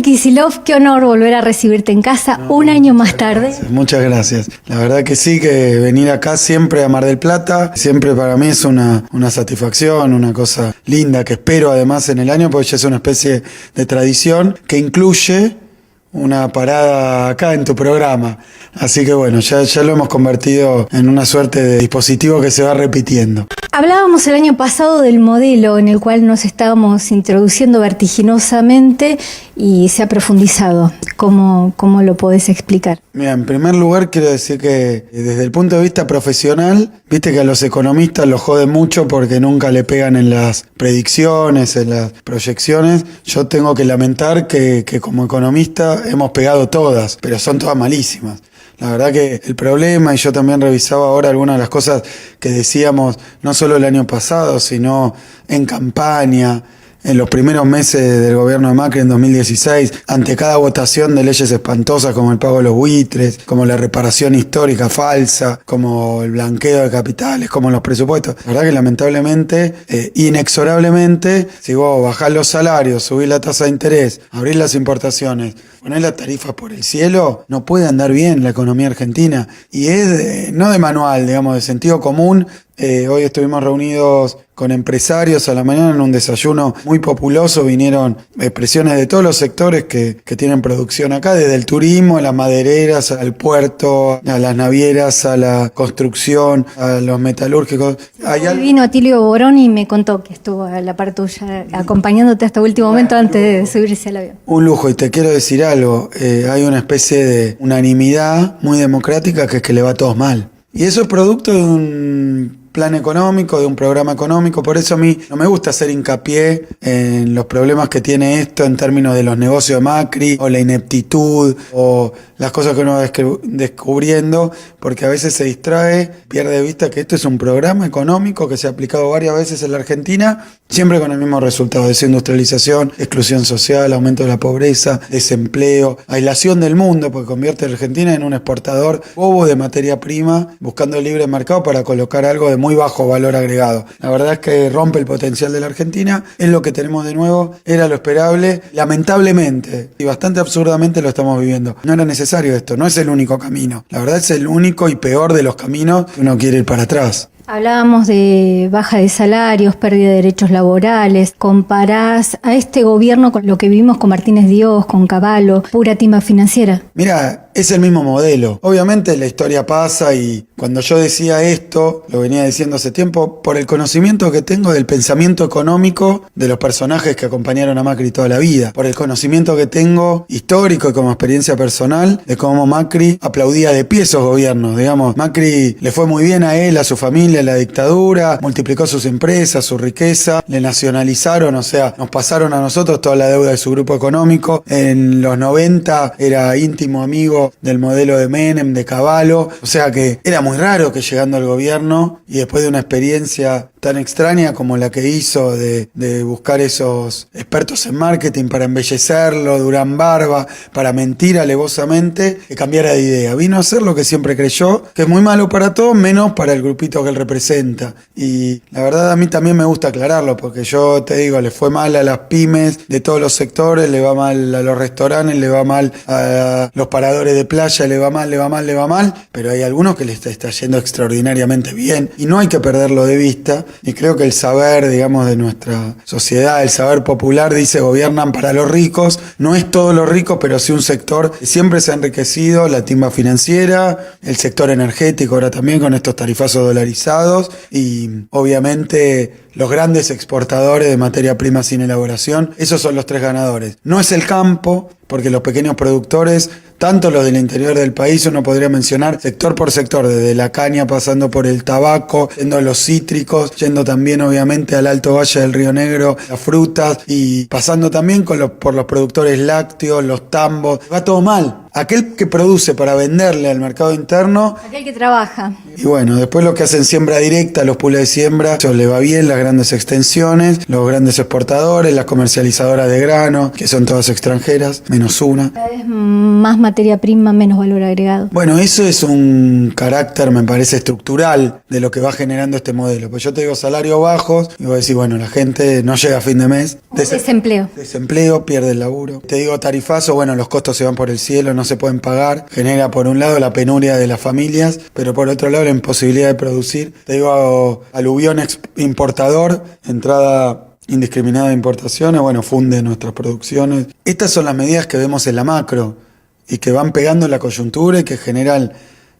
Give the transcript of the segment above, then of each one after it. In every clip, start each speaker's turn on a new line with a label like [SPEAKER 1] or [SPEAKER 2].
[SPEAKER 1] Kicillof, qué honor volver a recibirte en casa un año más tarde.
[SPEAKER 2] Gracias, muchas gracias. La verdad que sí, que venir acá siempre a Mar del Plata, siempre para mí es una satisfacción, una cosa linda que espero además en el año, porque ya es una especie de tradición que incluye una parada acá en tu programa. Así que bueno, ya lo hemos convertido en una suerte de dispositivo que se va repitiendo.
[SPEAKER 1] Hablábamos el año pasado del modelo en el cual nos estábamos introduciendo vertiginosamente y se ha profundizado. ¿Cómo lo podés explicar?
[SPEAKER 2] Mira, en primer lugar quiero decir que desde el punto de vista profesional, viste que a los economistas los joden mucho porque nunca le pegan en las predicciones, en las proyecciones. Yo tengo que lamentar que como economista hemos pegado todas, pero son todas malísimas. La verdad que el problema, y yo también revisaba ahora algunas de las cosas que decíamos, no solo el año pasado, sino en campaña, en los primeros meses del gobierno de Macri en 2016, ante cada votación de leyes espantosas como el pago de los buitres, como la reparación histórica falsa, como el blanqueo de capitales, como los presupuestos. La verdad que lamentablemente, inexorablemente, si vos bajás los salarios, subís la tasa de interés, abrís las importaciones, ponés las tarifas por el cielo, no puede andar bien la economía argentina. Y es no de manual, digamos, de sentido común. Hoy estuvimos reunidos con empresarios a la mañana en un desayuno muy populoso. Vinieron expresiones de todos los sectores que tienen producción acá, desde el turismo, a las madereras, al puerto, a las navieras, a la construcción, a los metalúrgicos.
[SPEAKER 1] Vino Atilio Borón y me contó que estuvo a la par tuya acompañándote hasta el último momento antes de subirse al avión.
[SPEAKER 2] Un lujo, y te quiero decir algo, hay una especie de unanimidad muy democrática que es que le va a todos mal. Y eso es producto de un plan económico, de un programa económico. Por eso a mí no me gusta hacer hincapié en los problemas que tiene esto en términos de los negocios de Macri, o la ineptitud, o las cosas que uno va descubriendo, porque a veces se distrae, pierde de vista que esto es un programa económico que se ha aplicado varias veces en la Argentina, siempre con el mismo resultado: desindustrialización, exclusión social, aumento de la pobreza, desempleo, aislación del mundo, porque convierte a la Argentina en un exportador bobo de materia prima, buscando el libre mercado para colocar algo de muy bajo valor agregado. La verdad es que rompe el potencial de la Argentina, es lo que tenemos de nuevo, era lo esperable, lamentablemente, y bastante absurdamente lo estamos viviendo. No era necesario esto, no es el único camino. La verdad es el único y peor de los caminos que uno quiere ir para atrás.
[SPEAKER 1] Hablábamos de baja de salarios, pérdida de derechos laborales. Comparás a este gobierno con lo que vivimos con Martínez Dios, con Cavallo, pura timba financiera.
[SPEAKER 2] Mira, es el mismo modelo. Obviamente la historia pasa, y cuando yo decía esto, lo venía diciendo hace tiempo, por el conocimiento que tengo del pensamiento económico de los personajes que acompañaron a Macri toda la vida, por el conocimiento que tengo histórico y como experiencia personal de cómo Macri aplaudía de pie esos gobiernos. Digamos, Macri le fue muy bien a él, a su familia, a la dictadura, multiplicó sus empresas, su riqueza, le nacionalizaron, o sea, nos pasaron a nosotros toda la deuda de su grupo económico. En los 90 era íntimo amigo del modelo de Menem, de Cavallo, o sea que era muy raro que llegando al gobierno y después de una experiencia tan extraña como la que hizo de buscar esos expertos en marketing para embellecerlo, Durán Barba, para mentir alevosamente, que cambiara de idea. Vino a hacer lo que siempre creyó, que es muy malo para todos, menos para el grupito que él representa. Y la verdad a mí también me gusta aclararlo, porque yo te digo, le fue mal a las pymes de todos los sectores, le va mal a los restaurantes, le va mal a los paradores de playa, le va mal, pero hay algunos que les está yendo extraordinariamente bien, y no hay que perderlo de vista. Y creo que el saber, digamos, de nuestra sociedad, el saber popular, dice: gobiernan para los ricos. No es todos los ricos, pero sí un sector que siempre se ha enriquecido, la timba financiera, el sector energético ahora también con estos tarifazos dolarizados, y obviamente los grandes exportadores de materia prima sin elaboración. Esos son los tres ganadores. No es el campo, porque los pequeños productores, tanto los del interior del país, uno podría mencionar sector por sector, desde la caña pasando por el tabaco, yendo a los cítricos, yendo también obviamente al Alto Valle del Río Negro, las frutas, y pasando también por los productores lácteos, los tambos. Va todo mal. Aquel que produce para venderle al mercado interno.
[SPEAKER 1] Aquel que trabaja.
[SPEAKER 2] Y bueno, después lo que hacen siembra directa, los pools de siembra, eso le va bien, las grandes extensiones, los grandes exportadores, las comercializadoras de grano, que son todas extranjeras, menos una.
[SPEAKER 1] Cada vez más materia prima, menos valor agregado.
[SPEAKER 2] Bueno, eso es un carácter, me parece, estructural de lo que va generando este modelo. Pues yo te digo salarios bajos y vos decís, bueno, la gente no llega a fin de mes. Desempleo, pierde el laburo. Te digo tarifazo, bueno, los costos se van por el cielo, no se pueden pagar. Genera por un lado la penuria de las familias, pero por otro lado la imposibilidad de producir. Te digo aluvión importador, entrada indiscriminada de importaciones, bueno, funde nuestras producciones. Estas son las medidas que vemos en la macro y que van pegando la coyuntura y que generan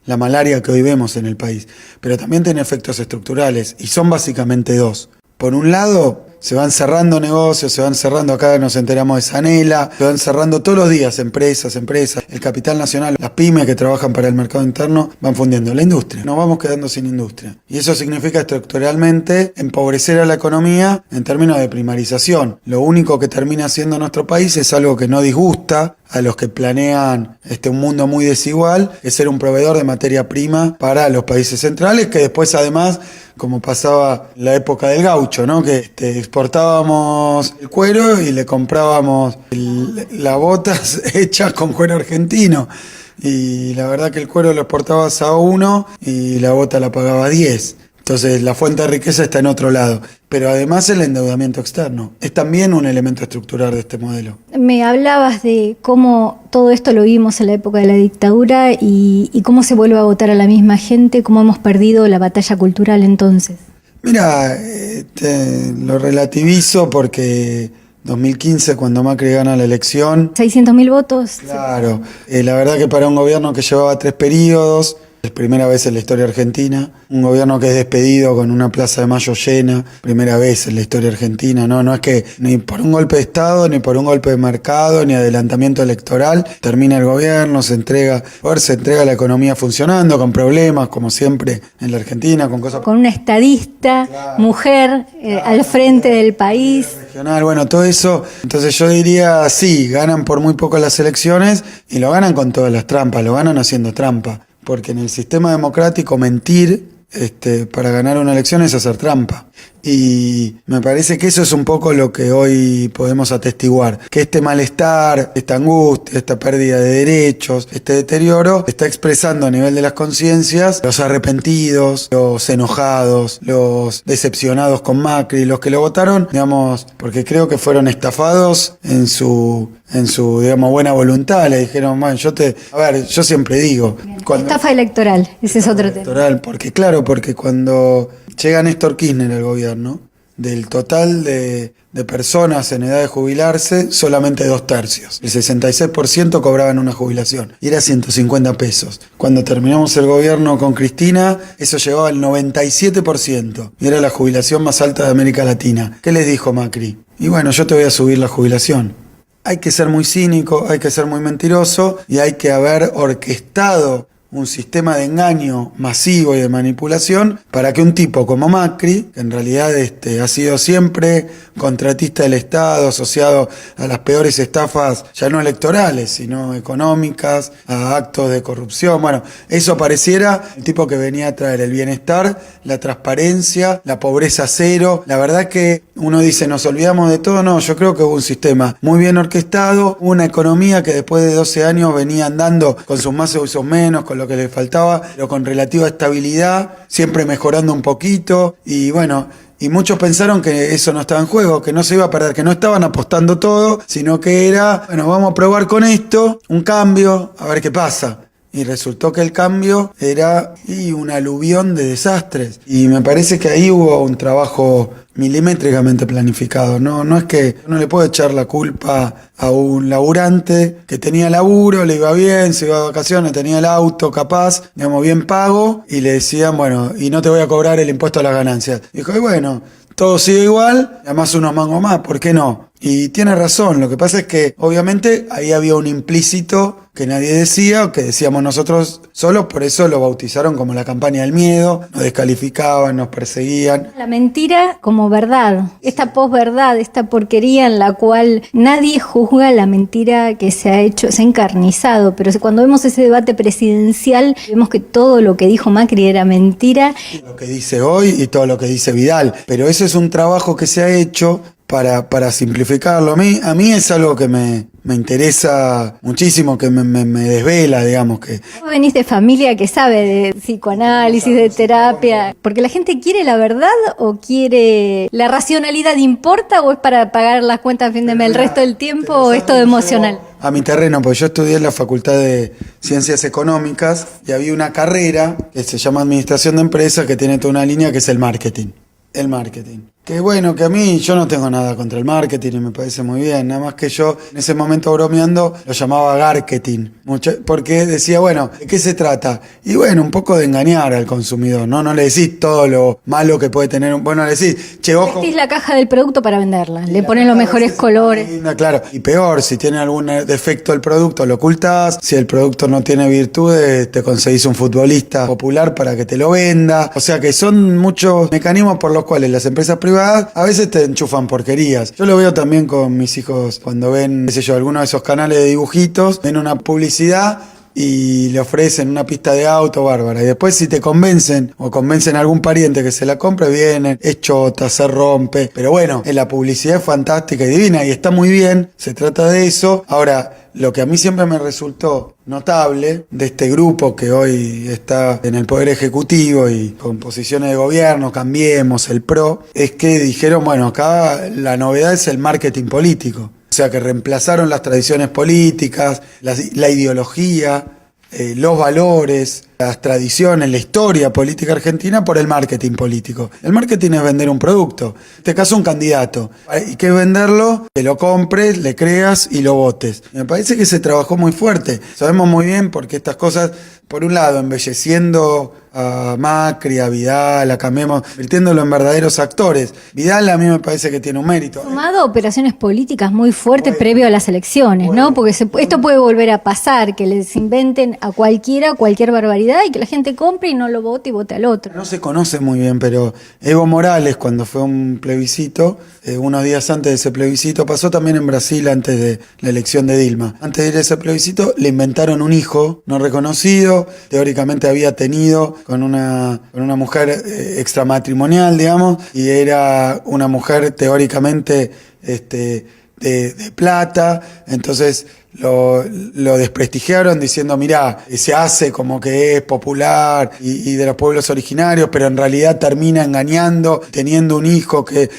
[SPEAKER 2] la malaria que hoy vemos en el país. Pero también tiene efectos estructurales y son básicamente dos. Por un lado, se van cerrando negocios, se van cerrando, acá nos enteramos de Sanela, se van cerrando todos los días empresas, el capital nacional, las pymes que trabajan para el mercado interno van fundiendo la industria. Nos vamos quedando sin industria. Y eso significa estructuralmente empobrecer a la economía en términos de primarización. Lo único que termina haciendo nuestro país es algo que no disgusta a los que planean un mundo muy desigual, es ser un proveedor de materia prima para los países centrales, que después además, como pasaba en la época del gaucho, ¿no? Que exportábamos el cuero y le comprábamos las botas hechas con cuero argentino. Y la verdad que el cuero lo exportabas a 1 y la bota la pagaba a 10. Entonces la fuente de riqueza está en otro lado. Pero además el endeudamiento externo es también un elemento estructural de este modelo.
[SPEAKER 1] Me hablabas de cómo todo esto lo vimos en la época de la dictadura y cómo se vuelve a votar a la misma gente, cómo hemos perdido la batalla cultural entonces.
[SPEAKER 2] Mira, lo relativizo porque 2015, cuando Macri gana la elección...
[SPEAKER 1] 600.000 votos.
[SPEAKER 2] Claro, la verdad que para un gobierno que llevaba 3 periodos... Es primera vez en la historia argentina, un gobierno que es despedido con una Plaza de Mayo llena, primera vez en la historia argentina, no es que ni por un golpe de Estado, ni por un golpe de mercado, ni adelantamiento electoral, termina el gobierno, se entrega la economía funcionando, con problemas, como siempre en la Argentina, con cosas...
[SPEAKER 1] Con una estadista, claro, mujer, al frente del país.
[SPEAKER 2] Regional, bueno, todo eso, entonces yo diría, sí, ganan por muy poco las elecciones y lo ganan con todas las trampas, lo ganan haciendo trampa. Porque en el sistema democrático mentir para ganar una elección es hacer trampa. Y me parece que eso es un poco lo que hoy podemos atestiguar. Que este malestar, esta angustia, esta pérdida de derechos, este deterioro, está expresando a nivel de las conciencias los arrepentidos, los enojados, los decepcionados con Macri, los que lo votaron, digamos, porque creo que fueron estafados en su digamos, buena voluntad. Le dijeron, bueno, yo siempre digo...
[SPEAKER 1] Estafa electoral, ese es otro tema.
[SPEAKER 2] Porque cuando llega Néstor Kirchner al gobierno, del total de personas en edad de jubilarse, solamente 2/3. El 66% cobraban una jubilación y era 150 pesos. Cuando terminamos el gobierno con Cristina, eso llegaba al 97% y era la jubilación más alta de América Latina. ¿Qué les dijo Macri? Y bueno, yo te voy a subir la jubilación. Hay que ser muy cínico, hay que ser muy mentiroso y hay que haber orquestado un sistema de engaño masivo y de manipulación para que un tipo como Macri, que en realidad ha sido siempre contratista del Estado, asociado a las peores estafas, ya no electorales, sino económicas, a actos de corrupción, bueno, eso pareciera el tipo que venía a traer el bienestar, la transparencia, la pobreza cero. La verdad que uno dice, nos olvidamos de todo, no, yo creo que hubo un sistema muy bien orquestado, una economía que después de 12 años venía andando con sus más y sus menos, con lo que le faltaba, pero con relativa estabilidad, siempre mejorando un poquito, y bueno, y muchos pensaron que eso no estaba en juego, que no se iba a perder, que no estaban apostando todo, sino que era, bueno, vamos a probar con esto, un cambio, a ver qué pasa. Y resultó que el cambio era un aluvión de desastres. Y me parece que ahí hubo un trabajo milimétricamente planificado. No es que uno le puede echar la culpa a un laburante que tenía laburo, le iba bien, se iba de vacaciones, tenía el auto capaz, digamos, bien pago, y le decían, bueno, y no te voy a cobrar el impuesto a las ganancias. Dijo, y bueno, todo sigue igual, además unos mangos más, ¿por qué no? Y tiene razón, lo que pasa es que obviamente ahí había un implícito que nadie decía, o que decíamos nosotros solos, por eso lo bautizaron como la campaña del miedo, nos descalificaban, nos perseguían.
[SPEAKER 1] La mentira como verdad, esta posverdad, esta porquería en la cual nadie juzga la mentira que se ha hecho, se ha encarnizado, pero cuando vemos ese debate presidencial, vemos que todo lo que dijo Macri era mentira.
[SPEAKER 2] Lo que dice hoy y todo lo que dice Vidal, pero eso es un trabajo que se ha hecho para simplificarlo. A mí es algo que me interesa muchísimo, que me desvela, digamos que...
[SPEAKER 1] Vos venís de familia que sabe de psicoanálisis, de terapia, porque la gente quiere la verdad o quiere la racionalidad, ¿importa o es para pagar las cuentas a fin de mes el resto del tiempo o es todo emocional?
[SPEAKER 2] A mi terreno, porque yo estudié en la Facultad de Ciencias Económicas y había una carrera que se llama Administración de Empresas que tiene toda una línea que es el marketing. El marketing. Que bueno, que a mí yo no tengo nada contra el marketing y me parece muy bien, nada más que yo en ese momento bromeando lo llamaba garketing, porque decía, bueno, ¿de qué se trata? Y bueno, un poco de engañar al consumidor, ¿no? No le decís todo lo malo que puede tener, bueno, le decís, che, ojo.
[SPEAKER 1] Vestís la caja del producto para venderla, le ponen los mejores colores.
[SPEAKER 2] Linda, claro, y peor, si tiene algún defecto el producto lo ocultás, si el producto no tiene virtudes, te conseguís un futbolista popular para que te lo venda, o sea que son muchos mecanismos por los cuales las empresas privadas a veces te enchufan porquerías. Yo lo veo también con mis hijos cuando ven, qué sé yo, alguno de esos canales de dibujitos, ven una publicidad y le ofrecen una pista de auto bárbara. Y después si te convencen o convencen a algún pariente que se la compre, vienen, es chota, se rompe. Pero bueno, la publicidad es fantástica y divina y está muy bien, se trata de eso. Ahora, lo que a mí siempre me resultó notable de este grupo que hoy está en el Poder Ejecutivo y con posiciones de gobierno, Cambiemos, el PRO, es que dijeron, bueno, acá la novedad es el marketing político. O sea, que reemplazaron las tradiciones políticas, la ideología, los valores, las tradiciones, la historia política argentina por el marketing político. El marketing es vender un producto, en este caso un candidato. ¿Y qué es venderlo? Que lo compres, le creas y lo votes. Me parece que se trabajó muy fuerte. Sabemos muy bien porque estas cosas, por un lado, embelleciendo a Macri, a Vidal, a Cambiemos, convirtiéndolo en verdaderos actores. Vidal a mí me parece que tiene un mérito.
[SPEAKER 1] Sumado a operaciones políticas muy fuertes previo a las elecciones, ¿no? Porque esto puede volver a pasar, que les inventen a cualquiera cualquier barbaridad y que la gente compre y no lo vote y vote al otro.
[SPEAKER 2] No se conoce muy bien, pero Evo Morales, cuando fue un plebiscito, unos días antes de ese plebiscito, pasó también en Brasil antes de la elección de Dilma. Antes de ir a ese plebiscito, le inventaron un hijo no reconocido, teóricamente había tenido con una mujer extramatrimonial, digamos, y era una mujer teóricamente de plata, entonces lo desprestigiaron diciendo, mirá, se hace como que es popular y de los pueblos originarios, pero en realidad termina engañando, teniendo un hijo que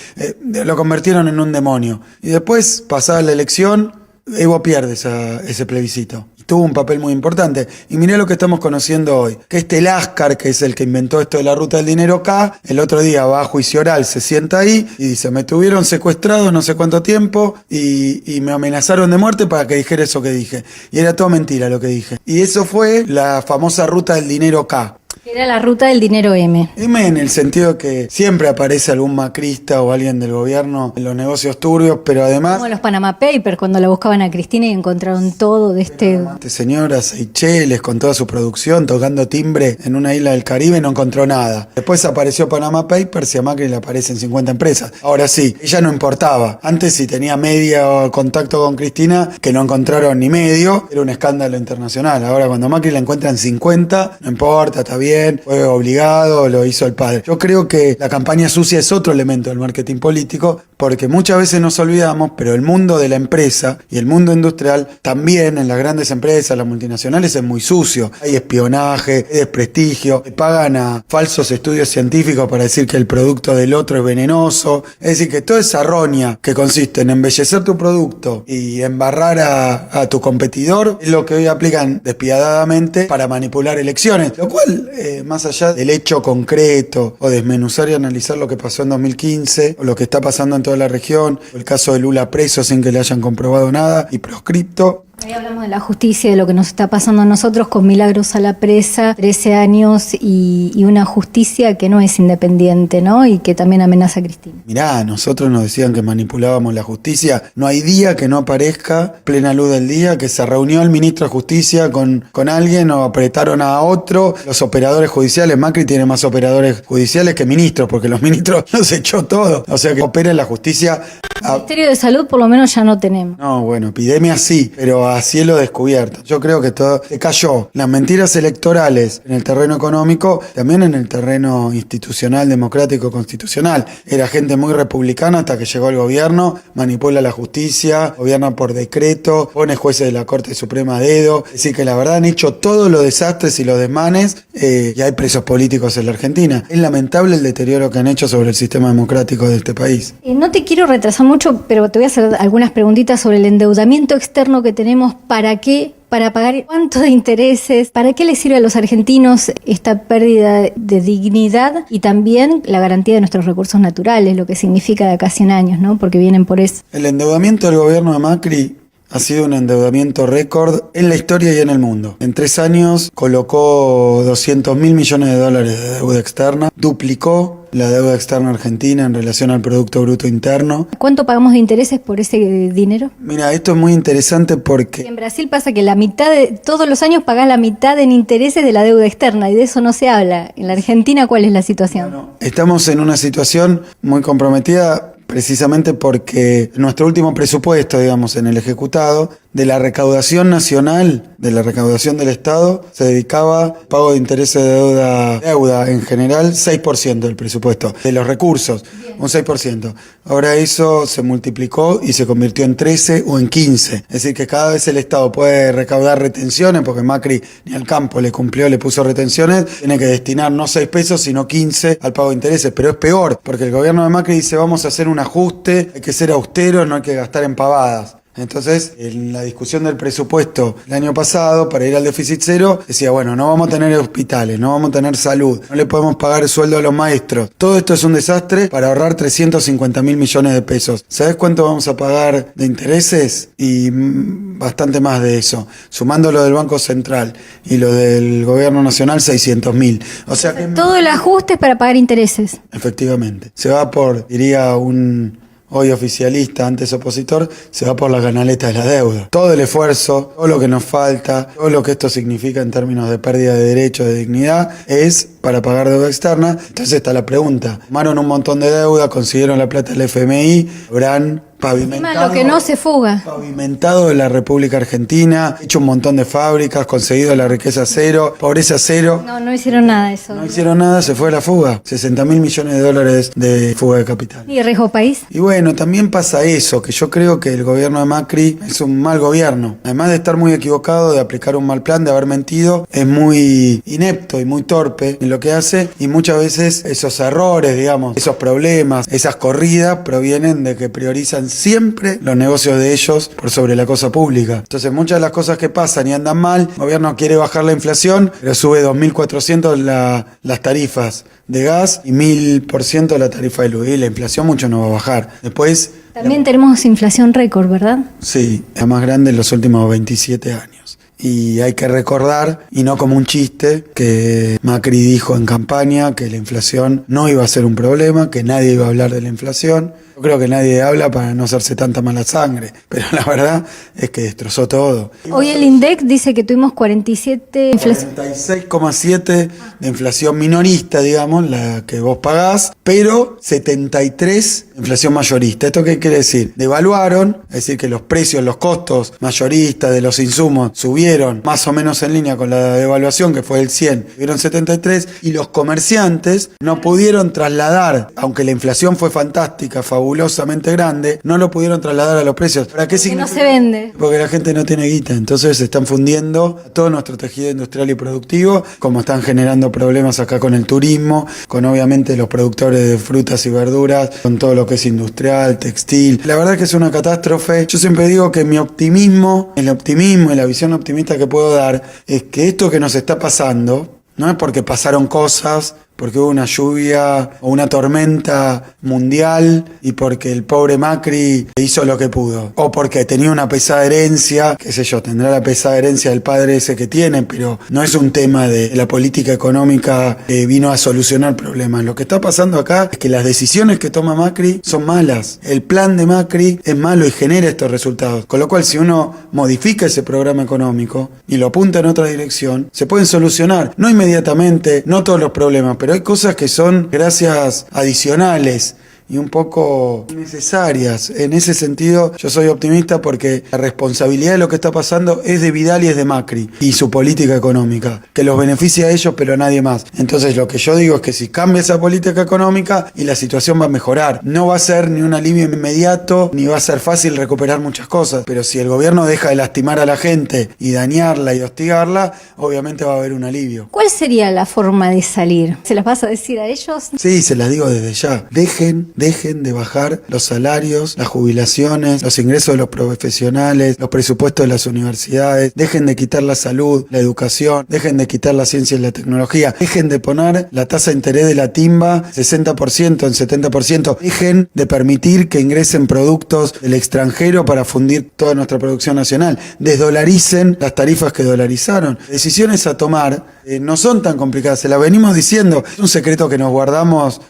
[SPEAKER 2] lo convirtieron en un demonio. Y después, pasada la elección, Evo pierde ese plebiscito. Tuvo un papel muy importante. Y mirá lo que estamos conociendo hoy. Que Lascar, que es el que inventó esto de la ruta del dinero acá, el otro día va a juicio oral, se sienta ahí y dice, me tuvieron secuestrado no sé cuánto tiempo y me amenazaron de muerte para que dijera eso que dije. Y era todo mentira lo que dije. Y eso fue la famosa ruta del dinero acá.
[SPEAKER 1] Era la ruta del dinero M.
[SPEAKER 2] M en el sentido que siempre aparece algún macrista o alguien del gobierno en los negocios turbios, pero además...
[SPEAKER 1] Como los Panama Papers, cuando la buscaban a Cristina y encontraron todo de
[SPEAKER 2] señora Seychelles con toda su producción tocando timbre en una isla del Caribe no encontró nada. Después apareció Panama Papers y a Macri le aparecen 50 empresas. Ahora sí, ella no importaba. Antes si tenía media contacto con Cristina, que no encontraron ni medio, era un escándalo internacional. Ahora cuando a Macri le encuentran 50, no importa, está bien. Fue obligado, lo hizo el padre. Yo creo que la campaña sucia es otro elemento del marketing político, porque muchas veces nos olvidamos, pero el mundo de la empresa y el mundo industrial también en las grandes empresas, las multinacionales, es muy sucio. Hay espionaje, hay desprestigio, le pagan a falsos estudios científicos para decir que el producto del otro es venenoso. Es decir, que toda esa roña que consiste en embellecer tu producto y embarrar a tu competidor es lo que hoy aplican despiadadamente para manipular elecciones, lo cual más allá del hecho concreto o desmenuzar y analizar lo que pasó en 2015 o lo que está pasando en toda la región, o el caso de Lula preso sin que le hayan comprobado nada y proscripto,
[SPEAKER 1] Ahí hablamos de la justicia, de lo que nos está pasando a nosotros con Milagros a la presa, 13 años y una justicia que no es independiente, ¿no? Y que también amenaza a Cristina.
[SPEAKER 2] Mirá, nosotros nos decían que manipulábamos la justicia. No hay día que no aparezca, plena luz del día, que se reunió el ministro de Justicia con alguien o apretaron a otro. Los operadores judiciales, Macri tiene más operadores judiciales que ministros, porque los ministros los echó todo. O sea que opera en la justicia.
[SPEAKER 1] Ministerio de Salud por lo menos ya no tenemos.
[SPEAKER 2] No, bueno, epidemia sí, pero a cielo descubierto. Yo creo que todo se cayó. Las mentiras electorales en el terreno económico, también en el terreno institucional, democrático, constitucional. Era gente muy republicana hasta que llegó el gobierno, manipula la justicia, gobierna por decreto, pone jueces de la Corte Suprema a dedo. Es decir, que la verdad han hecho todos los desastres y los desmanes y hay presos políticos en la Argentina. Es lamentable el deterioro que han hecho sobre el sistema democrático de este país.
[SPEAKER 1] No te quiero retrasar mucho, pero te voy a hacer algunas preguntitas sobre el endeudamiento externo que tenemos. ¿Para qué? ¿Para pagar cuánto de intereses? ¿Para qué les sirve a los argentinos esta pérdida de dignidad y también la garantía de nuestros recursos naturales, lo que significa de acá a 100 años, ¿no? Porque vienen por eso.
[SPEAKER 2] El endeudamiento del gobierno de Macri ha sido un endeudamiento récord en la historia y en el mundo. En 3 años colocó 200.000 millones de dólares de deuda externa, duplicó la deuda externa argentina en relación al Producto Bruto Interno.
[SPEAKER 1] ¿Cuánto pagamos de intereses por ese dinero?
[SPEAKER 2] Mira, esto es muy interesante porque
[SPEAKER 1] En Brasil pasa que todos los años pagás la mitad en intereses de la deuda externa y de eso no se habla. En la Argentina, ¿cuál es la situación?
[SPEAKER 2] bueno, estamos en una situación muy comprometida precisamente porque nuestro último presupuesto, digamos, en el ejecutado, de la recaudación nacional, de la recaudación del Estado, se dedicaba al pago de intereses de deuda en general, 6% del presupuesto, de los recursos, un 6%. Ahora eso se multiplicó y se convirtió en 13 o en 15. Es decir, que cada vez el Estado puede recaudar retenciones, porque Macri ni al campo le cumplió, le puso retenciones, tiene que destinar no 6 pesos, sino 15 al pago de intereses. Pero es peor, porque el gobierno de Macri dice, vamos a hacer un ajuste, hay que ser austeros, no hay que gastar en pavadas. Entonces, en la discusión del presupuesto el año pasado, para ir al déficit cero, decía, bueno, no vamos a tener hospitales, no vamos a tener salud, no le podemos pagar el sueldo a los maestros. Todo esto es un desastre para ahorrar 350.000 millones de pesos. ¿Sabes cuánto vamos a pagar de intereses? Y bastante más de eso. Sumando lo del Banco Central y lo del Gobierno Nacional, 600.000. O sea que
[SPEAKER 1] todo el ajuste es para pagar intereses.
[SPEAKER 2] efectivamente, se va por, diría hoy oficialista, antes opositor, se va por la canaleta de la deuda. Todo el esfuerzo, todo lo que nos falta, todo lo que esto significa en términos de pérdida de derechos, de dignidad, es para pagar deuda externa. Entonces está la pregunta. Tomaron un montón de deuda, consiguieron la plata del FMI, habrán pavimentado,
[SPEAKER 1] Lo que no se fuga.
[SPEAKER 2] pavimentado la República Argentina, hecho un montón de fábricas, conseguido la riqueza cero, pobreza cero.
[SPEAKER 1] No hicieron nada de eso.
[SPEAKER 2] No hicieron nada, se fue a la fuga. 60.000 millones de dólares de fuga de capital.
[SPEAKER 1] ¿Y riesgo país?
[SPEAKER 2] Y bueno, también pasa eso, que yo creo que el gobierno de Macri es un mal gobierno. Además de estar muy equivocado, de aplicar un mal plan, de haber mentido, es muy inepto y muy torpe en lo que hace. Y muchas veces esos errores, digamos, esos problemas, esas corridas provienen de que priorizan siempre los negocios de ellos por sobre la cosa pública. Entonces muchas de las cosas que pasan y andan mal, el gobierno quiere bajar la inflación, pero sube 2.400 las tarifas de gas y 1.000% la tarifa de luz. Y la inflación mucho no va a bajar. Después...
[SPEAKER 1] También tenemos inflación récord, ¿verdad?
[SPEAKER 2] Sí, la más grande en los últimos 27 años. Y hay que recordar, y no como un chiste, que Macri dijo en campaña que la inflación no iba a ser un problema, que nadie iba a hablar de la inflación. Yo creo que nadie habla para no hacerse tanta mala sangre, pero la verdad es que destrozó todo.
[SPEAKER 1] Hoy el INDEC dice que tuvimos 47 inflación.
[SPEAKER 2] 46,7 de inflación minorista, digamos, la que vos pagás, pero 73 de inflación mayorista. ¿Esto qué quiere decir? Devaluaron, es decir, que los precios, los costos mayoristas de los insumos subieron más o menos en línea con la devaluación, que fue el 100, subieron 73, y los comerciantes no pudieron trasladar, aunque la inflación fue fantástica, fabulosamente grande, no lo pudieron trasladar a los precios. ¿Para qué significa?
[SPEAKER 1] No se vende.
[SPEAKER 2] Porque la gente no tiene guita, entonces se están fundiendo todo nuestro tejido industrial y productivo, como están generando problemas acá con el turismo, con obviamente los productores de frutas y verduras, con todo lo que es industrial, textil. La verdad que es una catástrofe. Yo siempre digo que mi optimismo, el optimismo y la visión optimista que puedo dar es que esto que nos está pasando no es porque pasaron cosas porque hubo una lluvia o una tormenta mundial y porque el pobre Macri hizo lo que pudo, o porque tenía una pesada herencia, qué sé yo, tendrá la pesada herencia del padre ese que tiene, pero no es un tema de la política económica que vino a solucionar problemas. Lo que está pasando acá es que las decisiones que toma Macri son malas, el plan de Macri es malo y genera estos resultados, con lo cual si uno modifica ese programa económico y lo apunta en otra dirección, se pueden solucionar, no inmediatamente, no todos los problemas, pero hay cosas que son gracias adicionales y un poco necesarias. En ese sentido, yo soy optimista porque la responsabilidad de lo que está pasando es de Vidal y es de Macri y su política económica, que los beneficia a ellos pero a nadie más. Entonces lo que yo digo es que si cambia esa política económica y la situación va a mejorar, no va a ser ni un alivio inmediato ni va a ser fácil recuperar muchas cosas, pero si el gobierno deja de lastimar a la gente y dañarla y hostigarla, obviamente va a haber un alivio.
[SPEAKER 1] ¿Cuál sería la forma de salir? ¿Se las vas a decir a ellos?
[SPEAKER 2] Sí, se las digo desde ya. Dejen de bajar los salarios, las jubilaciones, los ingresos de los profesionales, los presupuestos de las universidades, dejen de quitar la salud, la educación, dejen de quitar la ciencia y la tecnología, dejen de poner la tasa de interés de la timba 60% en 70%, dejen de permitir que ingresen productos del extranjero para fundir toda nuestra producción nacional, desdolaricen las tarifas que dolarizaron. Decisiones a tomar no son tan complicadas, se las venimos diciendo, es un secreto que nos guardamos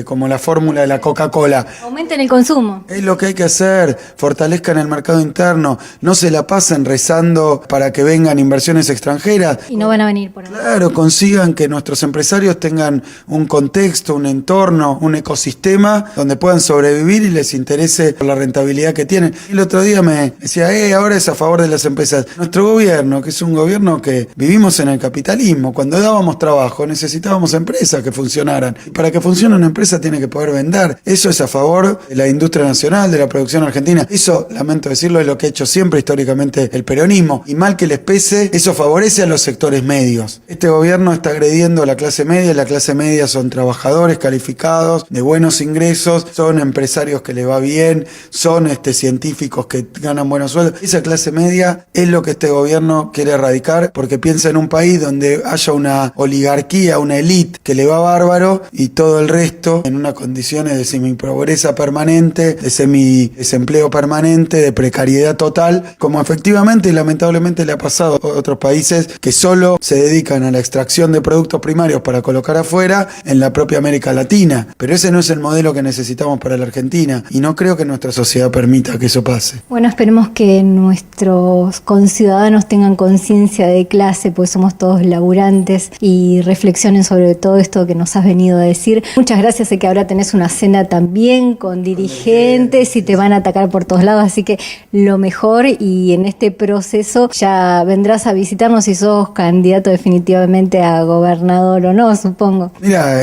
[SPEAKER 2] como la fórmula de la Coca-Cola.
[SPEAKER 1] Aumenten el consumo.
[SPEAKER 2] Es lo que hay que hacer, fortalezcan el mercado interno, no se la pasen rezando para que vengan inversiones extranjeras.
[SPEAKER 1] Y no van a venir por ahí.
[SPEAKER 2] Claro, consigan que nuestros empresarios tengan un contexto, un entorno, un ecosistema donde puedan sobrevivir y les interese la rentabilidad que tienen. Y el otro día me decía, ahora es a favor de las empresas. Nuestro gobierno, que es un gobierno que vivimos en el capitalismo, cuando dábamos trabajo necesitábamos empresas que funcionaran. Y para que funcione una empresa tiene que poder vender. Eso es a favor de la industria nacional, de la producción argentina. Eso, lamento decirlo, es lo que ha hecho siempre históricamente el peronismo. Y mal que les pese, eso favorece a los sectores medios. Este gobierno está agrediendo a la clase media, y la clase media son trabajadores calificados, de buenos ingresos, son empresarios que les va bien, son científicos que ganan buenos sueldos. Esa clase media es lo que este gobierno quiere erradicar, porque piensa en un país donde haya una oligarquía, una élite que le va bárbaro y todo el resto en unas condiciones de semipobreza permanente, de semidesempleo permanente, de precariedad total, como efectivamente y lamentablemente le ha pasado a otros países que solo se dedican a la extracción de productos primarios para colocar afuera en la propia América Latina. Pero ese no es el modelo que necesitamos para la Argentina y no creo que nuestra sociedad permita que eso pase.
[SPEAKER 1] Bueno, esperemos que nuestros conciudadanos tengan conciencia de clase, pues somos todos laburantes, y reflexionen sobre todo esto que nos has venido a decir. Muchas gracias, sé que ahora tenés una cena también con dirigentes y te van a atacar por todos lados, así que lo mejor, y en este proceso ya vendrás a visitarnos si sos candidato definitivamente a gobernador o no, supongo.
[SPEAKER 2] Mira,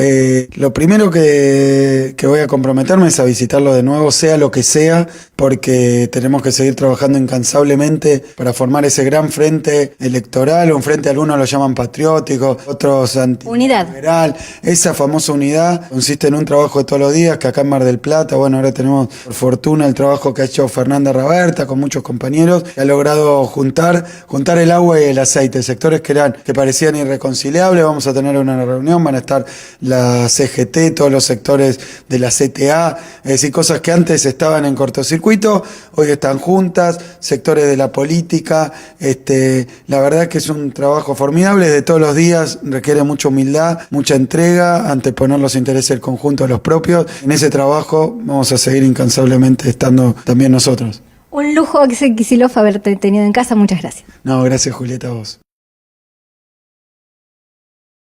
[SPEAKER 2] lo primero que voy a comprometerme es a visitarlo de nuevo, sea lo que sea, porque tenemos que seguir trabajando incansablemente para formar ese gran frente electoral, un frente algunos lo llaman patriótico, otros antiliberal. Esa famosa unidad consiste en un trabajo de todos los días, que acá en Mar del Plata, bueno, ahora tenemos por fortuna el trabajo que ha hecho Fernanda Raberta con muchos compañeros, que ha logrado juntar el agua y el aceite, sectores que parecían irreconciliables. Vamos a tener una reunión, van a estar la CGT, todos los sectores de la CTA, es decir, cosas que antes estaban en cortocircuito, hoy están juntas, sectores de la política. La verdad que es un trabajo formidable, de todos los días, requiere mucha humildad, mucha entrega, anteponer los intereses del conjunto a los propios. En ese trabajo vamos a seguir incansablemente estando también nosotros.
[SPEAKER 1] Un lujo, Axel Kicillof, haberte tenido en casa. Muchas gracias.
[SPEAKER 2] No, gracias, Julieta, a vos.